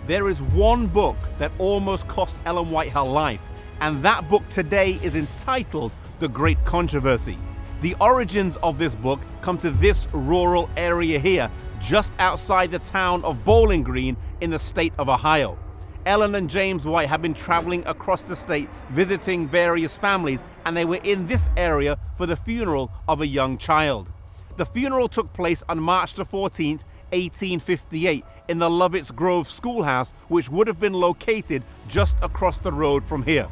There is one book that almost cost Ellen White her life, and that book today is entitled The Great Controversy. The origins of this book come to this rural area here, just outside the town of Bowling Green in the state of Ohio. Ellen and James White have been traveling across the state visiting various families, and they were in this area for the funeral of a young child. The funeral took place on March the 14th, 1858 in the Lovett's Grove Schoolhouse, which would have been located just across the road from here.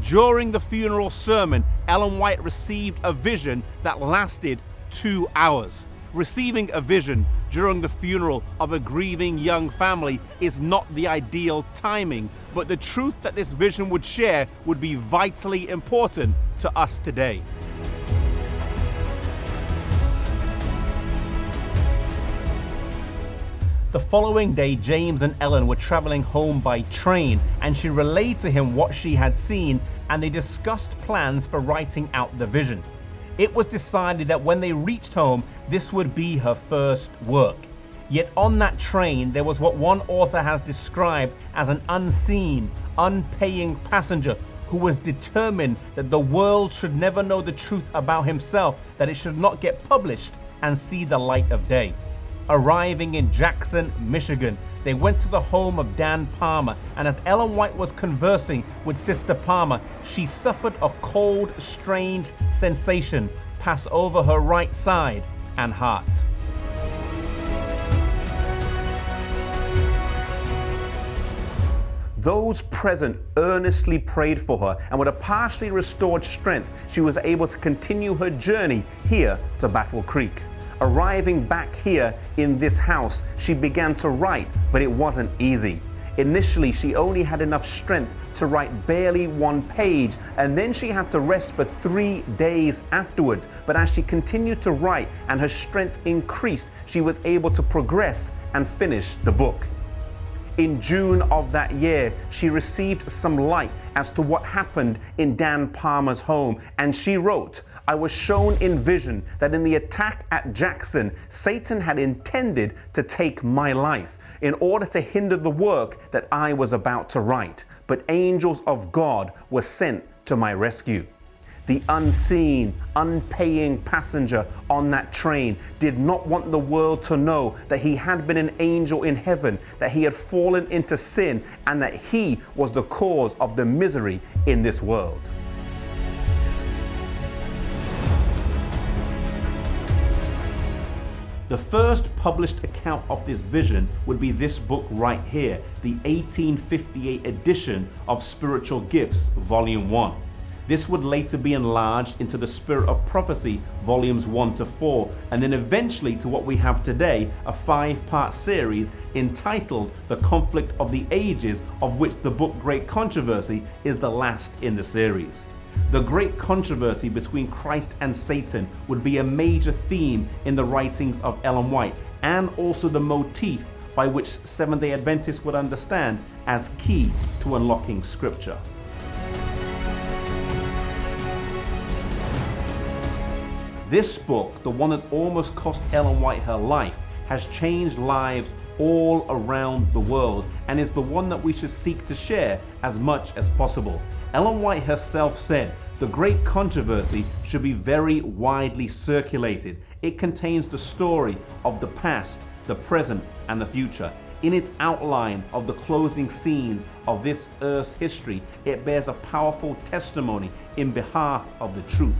During the funeral sermon, Ellen White received a vision that lasted 2 hours. Receiving a vision during the funeral of a grieving young family is not the ideal timing, but the truth that this vision would share would be vitally important to us today. The following day, James and Ellen were traveling home by train, and she relayed to him what she had seen, and they discussed plans for writing out the vision. It was decided that when they reached home, this would be her first work. Yet on that train, there was what one author has described as an unseen, unpaying passenger who was determined that the world should never know the truth about himself, that it should not get published and see the light of day. Arriving in Jackson, Michigan, they went to the home of Dan Palmer, and as Ellen White was conversing with Sister Palmer, she suffered a cold, strange sensation pass over her right side and heart. Those present earnestly prayed for her, and with a partially restored strength, she was able to continue her journey here to Battle Creek. Arriving back here in this house, she began to write, but it wasn't easy. Initially, she only had enough strength to write barely 1 page, and then she had to rest for 3 days afterwards. But as she continued to write and her strength increased, she was able to progress and finish the book. In June of that year, she received some light as to what happened in Dan Palmer's home, and she wrote, "I was shown in vision that in the attack at Jackson, Satan had intended to take my life in order to hinder the work that I was about to write, but angels of God were sent to my rescue." The unseen, unpaying passenger on that train did not want the world to know that he had been an angel in heaven, that he had fallen into sin, and that he was the cause of the misery in this world. The first published account of this vision would be this book right here, the 1858 edition of Spiritual Gifts, Volume 1. This would later be enlarged into the Spirit of Prophecy, Volumes 1 to 4, and then eventually to what we have today, a 5-part series entitled The Conflict of the Ages, of which the book Great Controversy is the last in the series. The great controversy between Christ and Satan would be a major theme in the writings of Ellen White, and also the motif by which Seventh-day Adventists would understand as key to unlocking Scripture. This book, the one that almost cost Ellen White her life, has changed lives all around the world, and is the one that we should seek to share as much as possible. Ellen White herself said, "The Great Controversy should be very widely circulated. It contains the story of the past, the present, and the future. In its outline of the closing scenes of this earth's history, it bears a powerful testimony in behalf of the truth.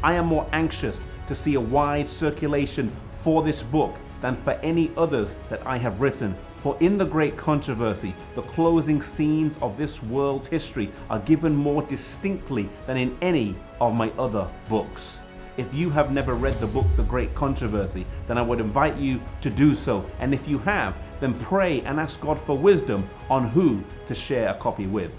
I am more anxious to see a wide circulation for this book than for any others that I have written. For in the Great Controversy, the closing scenes of this world's history are given more distinctly than in any of my other books." If you have never read the book The Great Controversy, then I would invite you to do so. And if you have, then pray and ask God for wisdom on who to share a copy with.